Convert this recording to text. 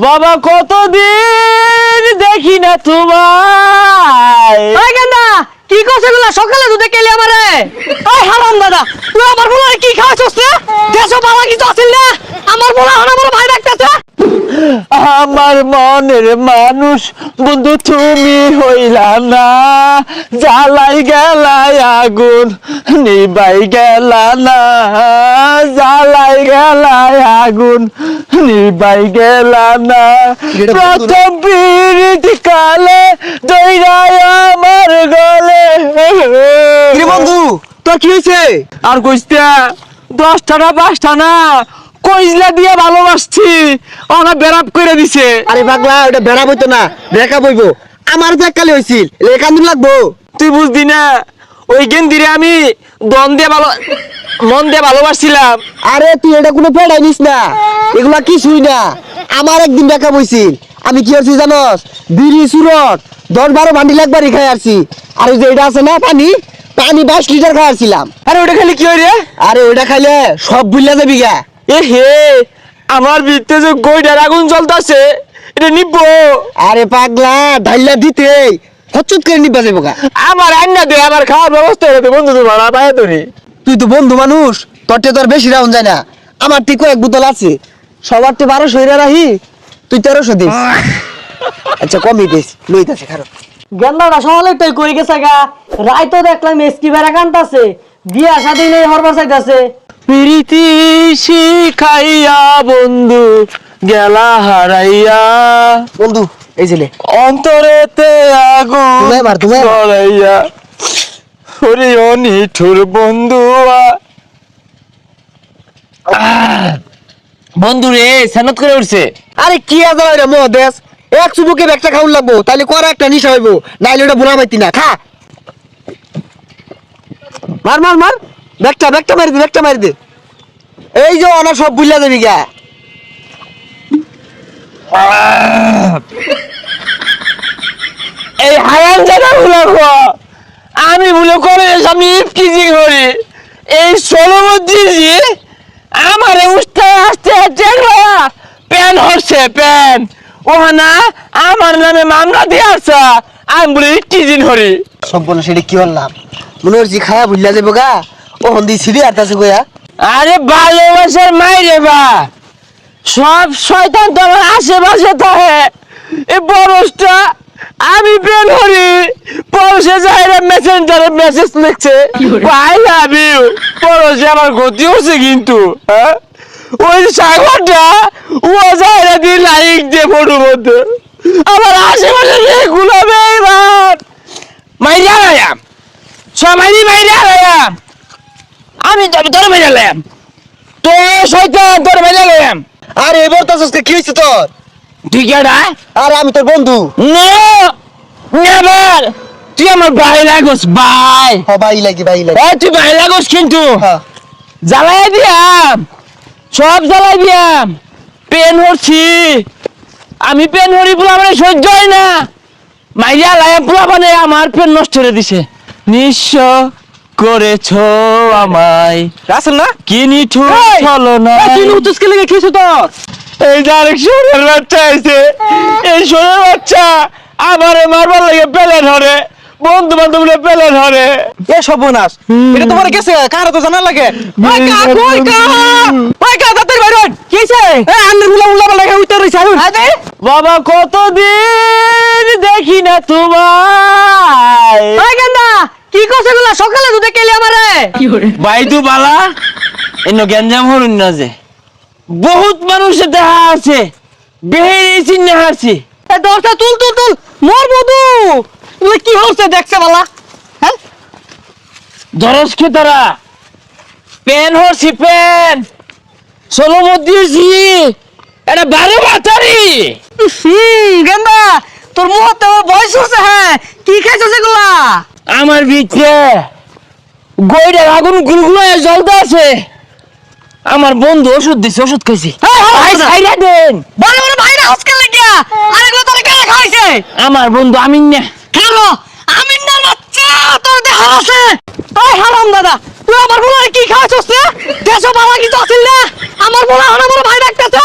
বাবা কতদিন দেখি না তোমায়। ওই গেন্দা কি করছ গুলা সকালে দুধে কেলি আমারে। ওই হারাম দাদা তুই আমার বলারে কি খাওয়াছস রে? দেশো বাবা কিছু আছিল না? আমার বলা হনা বড় ভাই ডাকতেছে। আমার মনের মানুষ বন্ধু তুমি হইলা না, জ্বালাই গেলাই আগুন নিবাই গেলা না, জ্বালাই গেলাই আগুন নিবাই গেলা না। প্রথম পিরিতি কালে দইরাই আমার গলে। কি বন্ধু তোর কি হয়েছে? আর কইস্তা 10টা না 5টা না কইজলা দিয়ে ভালোবাসছি, ওনা বেরাপ করে দিছে। আরে পাগলা ওটা বেড়া বইতো না, ব্রেকআপ হইবো। আমার যে কালি হইছিল একান্দুর লাগবো। তুই বুঝদি না ওই গেন্দিরে আমি মন দিয়ে ভালোবাসছিলাম। আরে তুই এটা কোনো পেড়াই নিস না, এগুলা কিছুই না। আমার একদিন ব্রেকআপ হইছিল, আমি কি করছি জানস? বিড়ি সুরট 10-12 বান্ডিল একবারই খাই আসছি। আর ওই যে এটা আছে না পানি 22 লিটার খাই আসছিলাম। আরে ওটা খালি কি হয় রে? আরে ওইটা খাইলে সব ভুলে যাবি গা। এ হে আমার ভিতরে যে গইডার আগুন জ্বলতাছে এটা নিবো। আরে পাগলা ঢাইলা দিতে হচ্চুত করে নিবা যাবো গা। আমার আন্না দে, আমার খাওয়ার ব্যবস্থা করে দে বন্ধু, তোমার পায়ে ধরি। তুই তো বন্ধু মানুষ, তোর বেশি রাউন্ড যায় না। আমার ঠিক কয়েক বোতল আছে, সবার তো 1200 হইরা রাহি, তুই 1300 দিস। আচ্ছা কমই দিস, লইতাছে খারাপ। গেন্দাটা সকালে তুই কই গেছে গা, রাই তো দেখলাম এসকি বেড়া কান্তাছে, বিয়া শাদী নেই হরবার চাইতাছে। প্রীতি শিখাইয়া বন্ধু গেলা হারাইয়া, বন্ধু এই ছেলে অন্তরেতে আগুন তুমি মার। ধরাইয়া, ওরে অনিঠুর বন্ধু। বন্ধু রে সানত করে উঠছে। আরে কি আদা রে মহাদেশ, এক চুবুকে একটা খাউন লাগবো, তাহলে করা একটা নিশা হইবো, নাইলে ওটা বুড়া পাইতি না। খা মার মার মার, ব্যাগটা মারি দে। এই যে অনা সব বুঝলা দেবি গা। এই হারাম জায়গা গুলো আমি ভুলে করে আমি কিজি করি এই ষোলমদ্দিজি আমারে উঠতে আসতে প্যান হচ্ছে প্যান ও না আমার নামে মামলা দিয়ে আসা, আমি বলি কিজিন হরি। সম্পূর্ণ সেটা কি হলাম মনে হচ্ছে খায়া বুঝলা যাবো গা। ও হন্দি সিঁড়ি আটতাছে গোয়া। আরে ভালোবাসার মাইরে বা সব শয়তান তো আমার আশেপাশে থাকে। এই বরসটা আমি বের করি, পরশে যাইরা মেসেঞ্জারে মেসেজ লিখছে আই লাভ ইউ। পরশে আমার ক্ষতি হচ্ছে কিন্তু ওই সাগরটা ও যাইরা দিয়ে লাইক দিয়ে ফটোর মধ্যে আমার আশেপাশে রেগুলা বেইমান মাইরা লাইম সবাই মাইরা লাইম। আমি তোর মেরে লাইম, তো শয়তান তোর মেরে লাইম। আরে এবার তো কি হয়েছে তোর? তুই কেডা? আরে আমি তোর বন্ধু। নো নেভার, তুই আমার ভাই লাগোস ভাই। হ্যাঁ ভাই লাগি। তুই ভাই লাগোস কিন্তু হ্যাঁ জ্বালাই দিয়াম, সব জ্বালাই দিয়াম। পেন হরছি আমি, পেন হরি পুরা মানে সহ্য হয় না। মাইয়া লাইয়া পুরা মানে আমার পেন নষ্ট করে দিছে। নিঃস্ব করেছ আমায় রাসেল না কি নিঠুর ছলনা। তুই নুতুসকে লেগে খেয়েছো তোর? এই যে আরেক সোনার বাচ্চা আছে, এই সোনার বাচ্চা আমারে মারবার লাগে পেলে ধরে, বন্ধু বান্ধবরা পেলে ধরে। এ সর্বনাশ, এটা তোমার গেছে কার তো জানা লাগে। ওই কা তাড়াতাড়ি বাইরে হন। কি হইছে? এ আন্নের উলা লাগা উইতে রইছে। আরে বাবা কতদিন দেখি না তোমায়। ওই গেন্দা কি করছ গুলা সকালে দুধে কেলি আমারে। বাইদু বালা এনো গঞ্জাম হরুন না যে বহুত মানুষের দেখা আছে, বেহেরি চিন্না হারছি। এ দশটা তুল মোর বধু এগুলা কি হচ্ছে দেখছে বালা। হ্যাঁ দরজ খেতারা পেন হরছি পেন ষোলো মধ্যে এটা 12 বাতারি। গেন্দা তোর মুহূর্তে বয়স হচ্ছে। হ্যাঁ কি খাইছস এগুলা? আমার ভিতরে গইডার আগুন গুলগুলো জ্বলতে আছে। আমার বন্ধু ওষুধ দিছে, ওষুধ খাইছি। ভাইরা দেন বড় ভাইরা হসকে লাগিয়া আরেগুলো তোরে কেন খাইছে? আমার বন্ধু আমিন না কেন আমিন না বাচ্চা তোর দেহ আছে। ওই হারাম দাদা তুই আমার বলারে কি খাওয়াছস রে? দেশো বাবা কিছু আছিল না? আমার বলা হনা বড় ভাই ডাকতেছে।